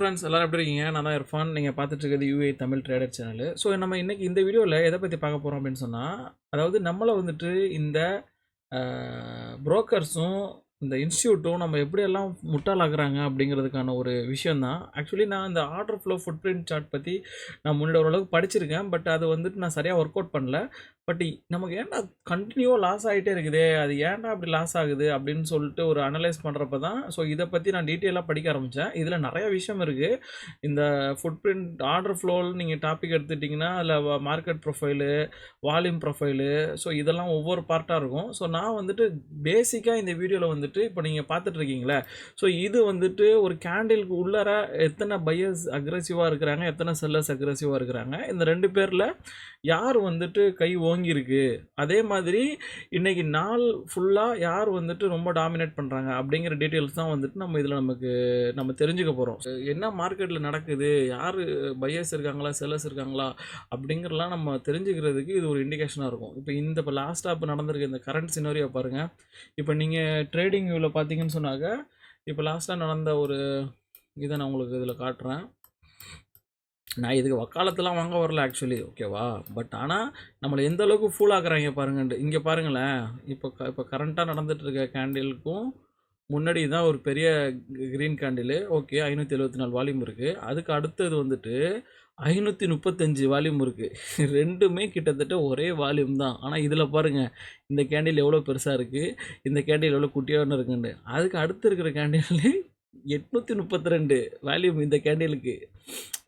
Friends எல்லாரும் எப்படி இருக்கீங்க? நான் தான் இர்ஃபான். நீங்கள் பார்த்துட்டு இருக்கிறது UA Tamil trader channel. So நம்ம இன்னைக்கு இந்த வீடியோவில் எதை பற்றி பார்க்க போகிறோம் அப்படின்னு சொன்னால், அதாவது நம்மளை வந்துட்டு இந்த புரோக்கர்ஸும் இந்த இன்ஸ்டியூட்டும் நம்ம எப்படியெல்லாம் முட்டாளாக்குறாங்க அப்படிங்கிறதுக்கான ஒரு விஷயம் தான். ஆக்சுவலி நான் இந்த order flow footprint chart பற்றி நான் முன்னாடி ஓரளவுக்கு படிச்சிருக்கேன். பட் அது வந்துட்டு நான் சரியாக ஒர்க் அவுட் பண்ணல. பட் நமக்கு ஏன்டா கண்டினியூவாக லாஸ் ஆகிட்டே இருக்குதே, அது ஏன்டா அப்படி லாஸ் ஆகுது அப்படின்னு சொல்லிட்டு ஒரு அனலைஸ் பண்ணுறப்ப தான் ஸோ இதை பற்றி நான் டீட்டெயிலாக படிக்க ஆரம்பித்தேன். இதில் நிறைய விஷயம் இருக்குது. இந்த ஃபுட் பிரிண்ட் ஆர்டர் ஃப்ளோவில் நீங்கள் டாபிக் எடுத்துட்டிங்கன்னா அதில் market profile, volume profile, so இதெல்லாம் ஒவ்வொரு பார்ட்டாக இருக்கும். ஸோ நான் வந்துட்டு பேசிக்காக இந்த வீடியோவில் வந்துட்டு இப்போ நீங்கள் பார்த்துட்டு இருக்கீங்களே, ஸோ இது வந்துட்டு ஒரு கேண்டிலுக்கு உள்ளார எத்தனை பையர்ஸ் அக்ரெசிவாக இருக்கிறாங்க, எத்தனை செல்லர்ஸ் அக்ரெசிவாக இருக்கிறாங்க, இந்த ரெண்டு பேரில் யார் வந்துட்டு கை ஓங்கியிருக்கு, அதே மாதிரி இன்றைக்கி நாள் ஃபுல்லாக யார் வந்துட்டு ரொம்ப டாமினேட் பண்ணுறாங்க அப்படிங்கிற டீட்டெயில்ஸ் தான் வந்துட்டு நம்ம இதில் நம்ம தெரிஞ்சுக்க போகிறோம். என்ன மார்க்கெட்டில் நடக்குது, யார் பையர்ஸ் இருக்காங்களா செல்லர்ஸ் இருக்காங்களா அப்படிங்கிறலாம் நம்ம தெரிஞ்சுக்கிறதுக்கு இது ஒரு இண்டிகேஷனாக இருக்கும். இப்போ லாஸ்ட்டாக இப்போ நடந்திருக்க இந்த கரண்ட் சினாரியோ பாருங்கள். இப்போ நீங்கள் ட்ரேடிங் வியூவில் பார்த்தீங்கன்னு சொன்னாக்க, இப்போ லாஸ்ட்டாக நடந்த ஒரு இதை நான் உங்களுக்கு இதில் காட்டுறேன். நான் இதுக்கு வக்காலத்தெல்லாம் வாங்க வரல ஆக்சுவலி, ஓகேவா? பட் ஆனால் நம்மளை எந்த அளவுக்கு ஃபூல் ஆக்குறாங்க பாருங்கன்ட்டு. இங்கே பாருங்களேன், இப்போ கரண்ட்டாக நடந்துட்டு இருக்க கேண்டிலுக்கும் முன்னாடி தான் ஒரு பெரிய க்ரீன் கேண்டிலு, ஓகே, 574 வால்யூம் இருக்குது. அதுக்கு அடுத்தது வந்துட்டு 535 வால்யூம் இருக்குது. ரெண்டுமே கிட்டத்தட்ட ஒரே வால்யூம் தான். ஆனால் இதில் பாருங்கள், இந்த கேண்டில் எவ்வளோ பெருசாக இருக்குது, இந்த கேண்டில் எவ்வளோ குட்டியாக இருக்குன்னு. அதுக்கு அடுத்து இருக்கிற கேண்டில் 832 வேல்யூம் இந்த கேண்டிலுக்கு.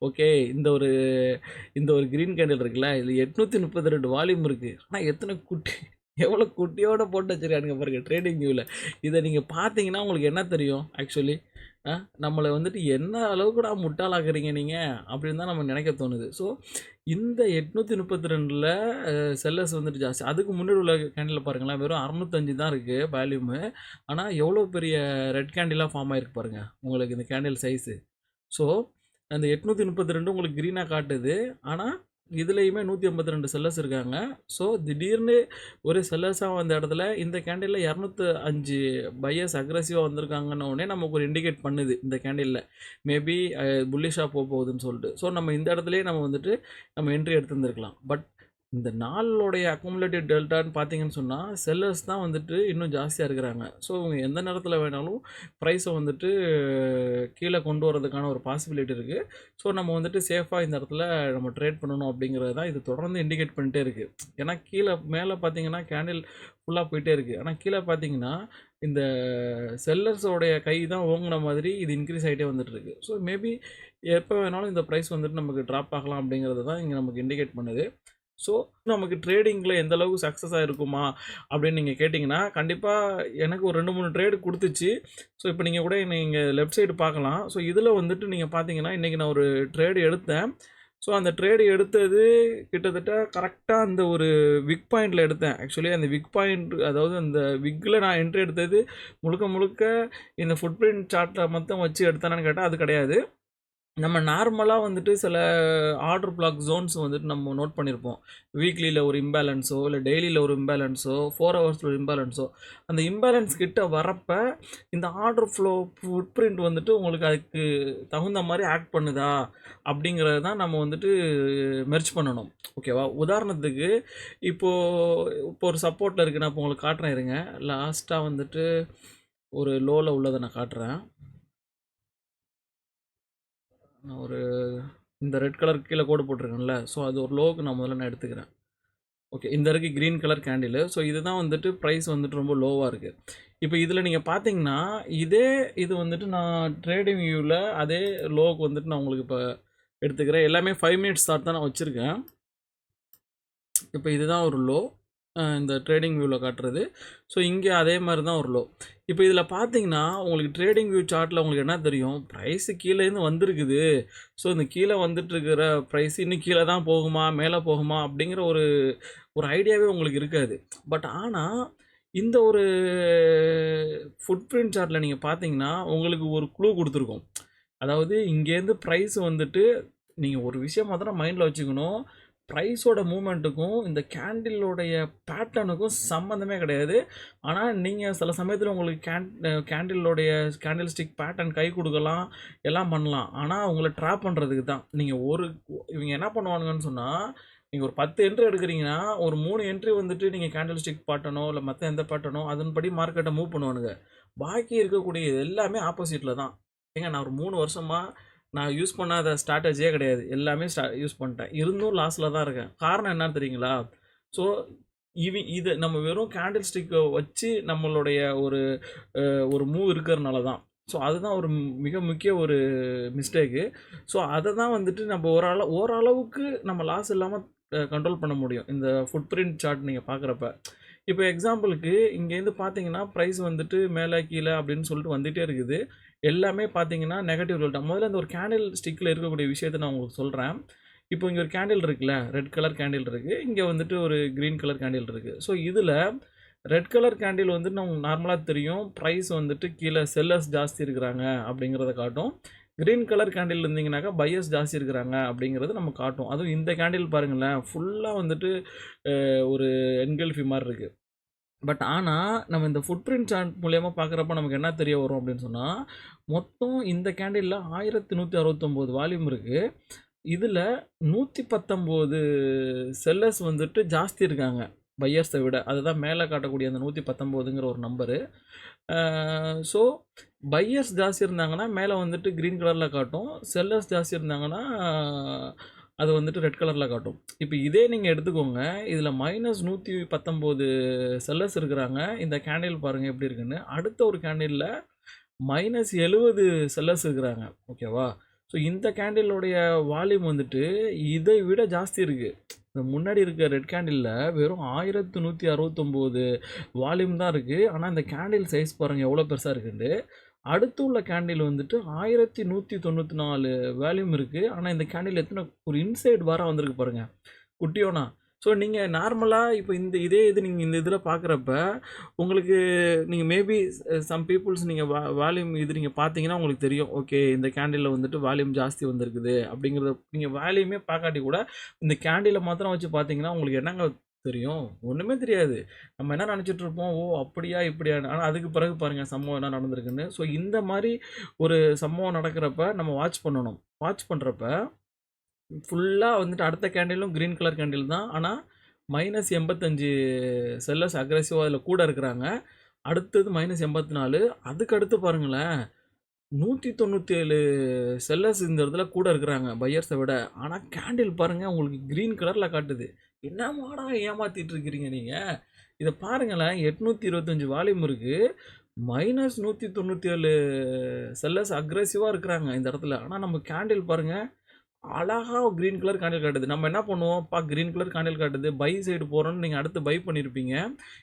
ஓகே, இந்த ஒரு க்ரீன் கேண்டில் இருக்குல்ல, இது 832 வால்யூம் இருக்குது. ஆனால் எவ்வளோ குட்டியோட போட்டு வச்சுருக்கானுங்க பாருங்கள் ட்ரேடிங் வியூவில். இதை நீங்கள் பார்த்தீங்கன்னா உங்களுக்கு என்ன தெரியும் ஆக்சுவலி, நம்மளை வந்துட்டு என்ன அளவுக்கு நான் முட்டாளாக்குறீங்க நீங்கள் அப்படின்னு தான் நம்ம நினைக்க தோணுது. ஸோ இந்த 832 செல்லர்ஸ் வந்துட்டு ஜாஸ்தி. அதுக்கு முன்னாடி உள்ள கேண்டில் பாருங்களேன், வெறும் 605 தான் இருக்குது வேல்யூமு. ஆனால் எவ்வளோ பெரிய ரெட் கேண்டிலாக ஃபார்ம் ஆகிருக்கு பாருங்கள் உங்களுக்கு இந்த கேண்டில் சைஸு. ஸோ அந்த 832 உங்களுக்கு க்ரீனாக காட்டுது, ஆனால் இதுலேயுமே 152 செல்லர்ஸ் இருக்காங்க. ஸோ திடீர்னு ஒரு செல்லர்ஸாக வந்த இடத்துல இந்த கேண்டிலில் 205 பையர்ஸ் அக்ரெசிவாக வந்திருக்காங்கன்னு உடனே நமக்கு ஒரு இண்டிகேட் பண்ணுது இந்த கேண்டிலில் மேபி புல்லிஷாக போகுதுன்னு சொல்லிட்டு. ஸோ நம்ம இந்த இடத்துலையே நம்ம என்ட்ரி எடுத்துருந்துருக்கலாம். பட் இந்த நாளோடைய அக்குமுலேட்டிவ் டெல்டான்னு பார்த்தீங்கன்னு சொன்னால் செல்லர்ஸ் தான் வந்துட்டு இன்னும் ஜாஸ்தியாக இருக்கிறாங்க. ஸோ இவங்க எந்த நேரத்தில் வேணாலும் ப்ரைஸை வந்துட்டு கீழே கொண்டு வரதுக்கான ஒரு பாசிபிலிட்டி இருக்குது. ஸோ நம்ம வந்துட்டு சேஃபாக இந்த இடத்துல நம்ம ட்ரேட் பண்ணணும் அப்படிங்கிறது தான் இது தொடர்ந்து இண்டிகேட் பண்ணிட்டே இருக்குது. ஏன்னா மேலே பார்த்தீங்கன்னா கேண்டில் ஃபுல்லாக போயிட்டே இருக்குது, ஆனால் கீழே பார்த்தீங்கன்னா இந்த செல்லர்ஸோடைய கை தான் ஓங்கின மாதிரி இது இன்க்ரீஸ் ஆகிட்டே வந்துட்டு இருக்கு. ஸோ மேபி எப்போ வேணாலும் இந்த ப்ரைஸ் வந்துட்டு நமக்கு ட்ராப் ஆகலாம் அப்படிங்கிறது தான் இங்கே நமக்கு இண்டிகேட் பண்ணுது. ஸோ நமக்கு ட்ரேடிங்கில் எந்த அளவுக்கு சக்ஸஸ் ஆகிருக்குமா அப்படின்னு நீங்கள் கேட்டிங்கன்னா, கண்டிப்பாக எனக்கு ஒரு 2-3 ட்ரேடு கொடுத்துச்சு. ஸோ இப்போ நீங்கள் கூட நீங்கள் லெஃப்ட் சைடு பார்க்கலாம். ஸோ இதில் வந்துட்டு நீங்கள் பார்த்தீங்கன்னா இன்றைக்கி நான் ஒரு ட்ரேடு எடுத்தேன். ஸோ அந்த ட்ரேடு எடுத்தது கிட்டத்தட்ட கரெக்டாக அந்த ஒரு விக் பாயிண்டில் எடுத்தேன். ஆக்சுவலி அந்த விக் பாயிண்ட், அதாவது அந்த விக்கில் நான் என்ட்ரி எடுத்தது முழுக்க இந்த ஃபுட் பிரிண்ட் சார்ட்டில் மட்டும் வச்சு எடுத்தானு கேட்டால் அது கிடையாது. நம்ம நார்மலாக வந்துட்டு சில ஆர்டர் பிளாக் ஜோன்ஸ் வந்துட்டு நம்ம நோட் பண்ணியிருப்போம். வீக்லியில் ஒரு இம்பேலன்ஸோ இல்லை டெய்லியில் ஒரு இம்பேலன்ஸோ 4 ஹவர்ஸில் ஒரு இம்பேலன்ஸோ, அந்த இம்பேலன்ஸ் கிட்ட வரப்போ இந்த ஆர்டர் ஃப்ளோ ஃபுட் பிரிண்ட் வந்துட்டு உங்களுக்கு அதுக்கு தகுந்த மாதிரி ஆக்ட் பண்ணுதா அப்படிங்கிறது தான் நம்ம வந்துட்டு மெர்ஜ் பண்ணணும், ஓகேவா? உதாரணத்துக்கு இப்போ ஒரு சப்போர்ட்டில் இருக்குது, நான் இப்போ உங்களுக்கு காட்டுறேன் இருங்க. லாஸ்ட்டாக வந்துட்டு ஒரு லோவில் உள்ளதை நான் காட்டுறேன். நான் இந்த ரெட் கலர் கீழே கோடு போட்டிருக்கேன்ல, ஸோ அது ஒரு லோவுக்கு நான் முதல்ல எடுத்துக்கிறேன். ஓகே, இந்த இருக்குது க்ரீன் கலர் கேண்டிலு. ஸோ இதுதான் வந்துட்டு ப்ரைஸ் வந்துட்டு ரொம்ப லோவாக இருக்குது. இப்போ இதில் நீங்கள் பார்த்தீங்கன்னா இது வந்துட்டு நான் ட்ரேடிங் வியூவில் அதே லோவுக்கு வந்துட்டு நான் உங்களுக்கு இப்போ எடுத்துக்கிறேன். எல்லாமே 5 மினிட்ஸ் ஸ்டார்ட் தான் நான் வச்சுருக்கேன். இப்போ இதுதான் ஒரு லோ, இந்த ட்ரேடிங் வியூவில் காட்டுறது. ஸோ இங்கே அதே மாதிரி தான் ஒரு லோ. இப்போ இதில் பார்த்தீங்கன்னா உங்களுக்கு ட்ரேடிங் வியூ சார்ட்டில் உங்களுக்கு என்ன தெரியும், ப்ரைஸு கீழேருந்து வந்திருக்குது. ஸோ இந்த கீழே வந்துட்டுருக்கிற ப்ரைஸ் இன்னும் கீழே தான் போகுமா மேலே போகுமா அப்படிங்கிற ஒரு ஐடியாவே உங்களுக்கு இருக்காது. பட் ஆனால் இந்த ஒரு ஃபுட் பிரிண்ட் சார்ட்டில் நீங்கள் பார்த்தீங்கன்னா உங்களுக்கு ஒரு க்ளூ கொடுத்துருக்கோம். அதாவது இங்கேருந்து ப்ரைஸ் வந்துட்டு நீங்கள் ஒரு விஷயம் மாத்திரம் மைண்டில் வச்சுக்கணும், ப்ரைஸோட மூவ்மெண்ட்டுக்கும் இந்த கேண்டிலோடைய பேட்டர்னுக்கும் சம்மந்தமே கிடையாது. ஆனால் நீங்கள் சில சமயத்தில் உங்களுக்கு கேண்டில் ஸ்டிக் பேட்டர்ன் கை கொடுக்கலாம், எல்லாம் பண்ணலாம். ஆனால் உங்களை ட்ராப் பண்ணுறதுக்கு தான். இவங்க என்ன பண்ணுவானுங்கன்னு சொன்னால், நீங்கள் ஒரு 10 என்ட்ரி எடுக்கிறீங்கன்னா ஒரு 3 என்ட்ரி வந்துட்டு நீங்கள் கேண்டில் ஸ்டிக் பேட்டர்னோ இல்லை மற்ற எந்த பேட்டர்னோ அதன்படி மார்க்கெட்டை மூவ் பண்ணுவானுங்க. பாக்கி இருக்கக்கூடிய எல்லாமே ஆப்போசிட்டில் தான். ஏங்க நான் ஒரு 3 வருஷமாக நான் யூஸ் பண்ணாத ஸ்ட்ராட்டஜியே கிடையாது. எல்லாமே யூஸ் பண்ணிட்டேன். இருந்தும் லாஸில் தான் இருக்கேன். காரணம் என்னன்னு தெரியுங்களா? ஸோ இது நம்ம வெறும் கேண்டில் ஸ்டிக்கை வச்சு நம்மளுடைய ஒரு ஒரு மூவ் இருக்கிறனால தான். ஸோ அதுதான் ஒரு மிக முக்கிய ஒரு மிஸ்டேக்கு. ஸோ அதை தான் வந்துட்டு நம்ம ஓரளவுக்கு நம்ம லாஸ் இல்லாமல் கண்ட்ரோல் பண்ண முடியும் இந்த ஃபுட் பிரிண்ட் சார்ட் நீங்கள் பார்க்குறப்ப. இப்போ எக்ஸாம்பிளுக்கு இங்கேருந்து பார்த்தீங்கன்னா ப்ரைஸ் வந்துட்டு மேலே கீழே அப்படின்னு சொல்லிட்டு வந்துகிட்டே இருக்குது. எல்லாமே பார்த்தீங்கன்னா நெகட்டிவ் ரிசல்ட்டாக. முதல்ல இந்த ஒரு கேண்டில் ஸ்டிக்கில் இருக்கக்கூடிய விஷயத்தை நான் உங்களுக்கு சொல்கிறேன். இப்போ இங்கே ஒரு கேண்டில் இருக்குல்ல, ரெட் கலர் கேண்டில் இருக்குது, இங்கே வந்துட்டு ஒரு க்ரீன் கலர் கேண்டில் இருக்குது. ஸோ இதில் ரெட் கலர் கேண்டில் வந்துட்டு நமக்கு நார்மலாக தெரியும் ப்ரைஸ் வந்துட்டு கீழே செல்லர்ஸ் ஜாஸ்தி இருக்கிறாங்க அப்படிங்கிறத காட்டும். க்ரீன் கலர் கேண்டில் இருந்தீங்கன்னாக்கா பையர்ஸ் ஜாஸ்தி இருக்கிறாங்க அப்படிங்கிறது நம்ம காட்டும். அதுவும் இந்த கேண்டில் பாருங்களேன், ஃபுல்லாக வந்துட்டு ஒரு என்கல்ஃபி மாதிரி இருக்குது. பட் ஆனால் நம்ம இந்த ஃபுட் பிரிண்ட் சார்ட் மூலயமா பார்க்குறப்ப நமக்கு என்ன தெரிய வரும் அப்படின்னு சொன்னால், மொத்தம் இந்த கேண்டிலில் 1169 வால்யூம் இருக்குது. இதில் 119 செல்லர்ஸ் வந்துட்டு ஜாஸ்தி இருக்காங்க பையர்ஸை விட. அதுதான் மேலே காட்டக்கூடிய அந்த 119ங்கிற ஒரு நம்பரு. ஸோ பையர்ஸ் ஜாஸ்தி இருந்தாங்கன்னா மேலே வந்துட்டு க்ரீன் கலரில் காட்டும், செல்லர்ஸ் ஜாஸ்தி இருந்தாங்கன்னா அது வந்துட்டு ரெட் கலரில் காட்டும். இப்போ இதே நீங்கள் எடுத்துக்கோங்க, இதில் -119 செல்லர்ஸ் இருக்கிறாங்க. இந்த கேண்டில் பாருங்கள் எப்படி இருக்குன்னு. அடுத்த ஒரு கேண்டிலில் -70 செல்லர்ஸ் இருக்கிறாங்க. ஓகேவா? ஸோ இந்த கேண்டிலோடைய வால்யூம் வந்துட்டு இதை விட ஜாஸ்தி இருக்குது. இந்த முன்னாடி இருக்க ரெட் கேண்டிலில் வெறும் 1169 வால்யூம் தான் இருக்குது. ஆனால் இந்த கேண்டில் சைஸ் பாருங்கள் எவ்வளோ பெருசாக இருக்குன்ட்டு. அடுத்து உள்ள கேண்டில் வந்துட்டு 1194 வால்யூம் இருக்குது. ஆனால் இந்த கேண்டில் எத்தனை ஒரு இன்சைட் பாராக வந்திருக்கு பாருங்கள், குட்டியோனா. ஸோ நீங்கள் நார்மலாக இப்போ இது நீங்கள் இந்த இதில் பார்க்குறப்ப உங்களுக்கு நீங்கள் மேபி சம் பீப்புள்ஸ் நீங்கள் வால்யூம் இது நீங்கள் பார்த்தீங்கன்னா உங்களுக்கு தெரியும். ஓகே, இந்த கேண்டிலில் வந்துட்டு வால்யூம் ஜாஸ்தி வந்திருக்குது அப்படிங்கிறத நீங்கள் வால்யூமே பார்க்காட்டி கூட இந்த கேண்டிலை மாத்திரம் வச்சு பார்த்தீங்கன்னா உங்களுக்கு என்னங்க தெரியும்? ஒன்றுமே தெரியாது. நம்ம என்ன நினச்சிட்டு இருப்போம், ஓ அப்படியா இப்படியா. ஆனால் அதுக்கு பிறகு பாருங்கள் சம்பவம் என்ன நடந்திருக்குன்னு. ஸோ இந்த மாதிரி ஒரு சம்பவம் நடக்கிறப்ப நம்ம வாட்ச் பண்ணணும். வாட்ச் பண்ணுறப்ப ஃபுல்லாக வந்துட்டு அடுத்த கேண்டிலும் க்ரீன் கலர் கேண்டில் தான். ஆனால் -85 செல்லர்ஸ் அக்ரெசிவாக அதில் கூட இருக்கிறாங்க. அடுத்தது -84. அதுக்கு அடுத்து பாருங்களேன், 197 செல்லர்ஸ் இந்த இடத்துல கூட இருக்கிறாங்க பையர்ஸை விட. ஆனால் கேண்டில் பாருங்கள் உங்களுக்கு க்ரீன் கலரில் காட்டுது. என்னமாடா ஏமாற்றிட்டு இருக்கிறீங்க நீங்கள்? இதை பாருங்களேன், 825 வால்யூம் இருக்குது, -197 செல்லர்ஸ் அக்ரெசிவாக இருக்கிறாங்க இந்த இடத்துல. ஆனால் நம்ம கேண்டில் பாருங்கள் அழகாக க்ரீன் கலர் கேண்டில் காட்டுது. நம்ம என்ன பண்ணுவோம், க்ரீன் கலர் கேண்டில் காட்டுது, பை சைடு போகிறோன்னு நீங்கள் அடுத்து பை பண்ணியிருப்பீங்க.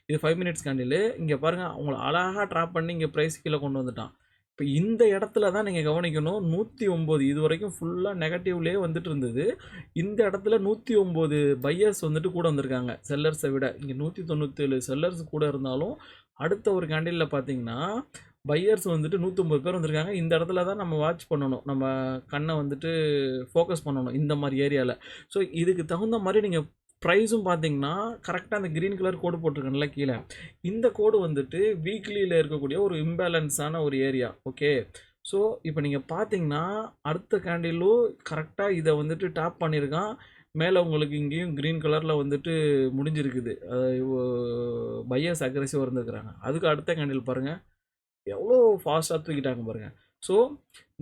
இது 5 மினிட்ஸ் கேண்டில். இங்கே பாருங்கள் அவங்கள அழகாக ட்ராப் பண்ணி இங்கே ப்ரைஸ் கீழே கொண்டு வந்துட்டான். இப்போ இந்த இடத்துல தான் நீங்கள் கவனிக்கணும். 109 இது வரைக்கும் ஃபுல்லாக நெகட்டிவ்லேயே வந்துட்டு இருந்தது. இந்த இடத்துல 109 பையர்ஸ் வந்துட்டு கூட வந்திருக்காங்க செல்லர்ஸை விட. இங்கே 197 செல்லர்ஸ் கூட இருந்தாலும் அடுத்த ஒரு கேண்டிலில் பார்த்தீங்கன்னா பையர்ஸ் வந்துட்டு 150 பேர் வந்திருக்காங்க. இந்த இடத்துல தான் நம்ம வாட்ச் பண்ணணும், நம்ம கண்ணை வந்துட்டு ஃபோக்கஸ் பண்ணணும் இந்த மாதிரி ஏரியாவில். ஸோ இதுக்கு தகுந்த மாதிரி நீங்கள் ப்ரைஸும் பார்த்தீங்கன்னா கரெக்டாக அந்த க்ரீன் கலர் கோடு போட்டிருக்கேன்ல கீழே, இந்த கோடு வந்துட்டு வீக்லியில் இருக்கக்கூடிய ஒரு இம்பேலன்ஸான ஒரு ஏரியா. ஓகே, ஸோ இப்போ நீங்கள் பார்த்தீங்கன்னா அடுத்த கேண்டிலும் கரெக்டாக இதை வந்துட்டு டேப் பண்ணியிருக்கான். மேலே உங்களுக்கு இங்கேயும் க்ரீன் கலரில் வந்துட்டு முடிஞ்சிருக்குது, பையர்ஸ் அக்ரெசிவாக இருந்துருக்குறாங்க. அதுக்கு அடுத்த கேண்டில் பாருங்கள் எவ்வளோ ஃபாஸ்ட்டாக தூக்கிட்டாங்க பாருங்கள். ஸோ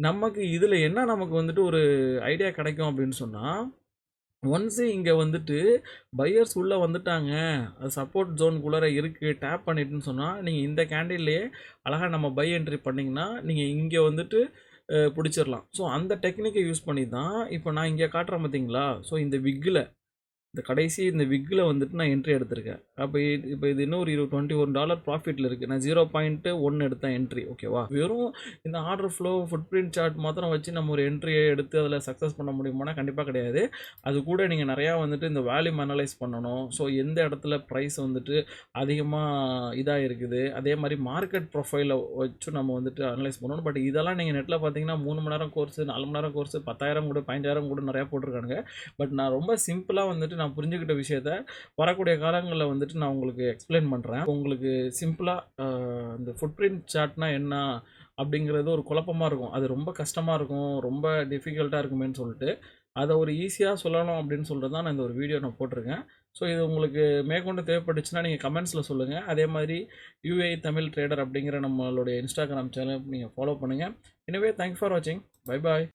நமக்கு இதில் என்ன நமக்கு வந்துட்டு ஒரு ஐடியா கிடைக்கும் அப்படின்னு சொன்னால், ஒன்ஸு இங்கே வந்துட்டு பையர்ஸ் உள்ளே வந்துட்டாங்க, அது சப்போர்ட் ஜோனுக்குள்ளே இருக்குது, டேப் பண்ணிட்டுன்னு சொன்னால் நீங்கள் இந்த கேண்டில்லையே அழகாக நம்ம பை என்ட்ரி பண்ணிங்கன்னா நீங்கள் இங்கே வந்துட்டு பிடிச்சிடலாம். ஸோ அந்த டெக்னிக்கை யூஸ் பண்ணி தான் இப்போ நான் இங்கே காட்டுறேன் பார்த்தீங்களா. ஸோ இந்த விக்கில் இந்த கடைசி இந்த விக்கில் வந்துட்டு நான் என்ட்ரி எடுத்திருக்கேன். அப்போ இது இன்னும் ஒரு $21 ப்ராஃபிட்டில் இருக்குது. நான் 0.1 எடுத்தேன் என்ட்ரி. ஓகேவா? வெறும் இந்த order flow footprint chart மாத்திரம் வச்சு நம்ம ஒரு என்ட்ரியை எடுத்து அதில் சக்ஸஸ் பண்ண முடியுமானா கண்டிப்பாக கிடையாது. அது கூட நீங்கள் நிறையா வந்துட்டு இந்த வேல்யூம் அனலைஸ் பண்ணணும். ஸோ எந்த இடத்துல ப்ரைஸ் வந்துட்டு அதிகமாக இதாக இருக்குது, அதே மாதிரி மார்க்கெட் ப்ரொஃபைலை வச்சு நம்ம வந்துட்டு அனலைஸ் பண்ணணும். பட் இதெல்லாம் நீங்கள் நெட்டில் பார்த்தீங்கன்னா 3 மணி நேரம் கோர்ஸ், 4 மணி நேரம் கோர்ஸ், 10,000 கூட 15,000 கூட நிறையா போட்டிருக்கானுங்க. பட் நான் ரொம்ப சிம்பிளாக வந்துட்டு நான் புரிஞ்சுக்கிட்ட விஷயத்த வரக்கூடிய காலங்களில் வந்துட்டு நான் உங்களுக்கு எக்ஸ்பிளைன் பண்ணுறேன். உங்களுக்கு சிம்பிளாக இந்த ஃபுட் பிரிண்ட் சார்ட்னா என்ன அப்படிங்கிறது ஒரு குழப்பமாக இருக்கும். அது ரொம்ப கஷ்டமாக இருக்கும், ரொம்ப டிஃபிகல்ட்டாக இருக்குமேன்னு சொல்லிட்டு அதை ஒரு ஈஸியாக சொல்லணும் அப்படின்னு சொல்லிட்டு தான் நான் இந்த ஒரு வீடியோ நான் போட்டிருக்கேன். ஸோ இது உங்களுக்கு மேற்கொண்டு தேவைப்பட்டுச்சுன்னா நீங்கள் கமெண்ட்ஸில் சொல்லுங்கள். அதே மாதிரி யூஏ தமிழ் ட்ரேடர் அப்படிங்கிற நம்மளுடைய இன்ஸ்டாகிராம் சேனல் நீங்கள் ஃபாலோ பண்ணுங்கள். எனவே தேங்க்ஸ் ஃபார் வாட்சிங். Bye bye.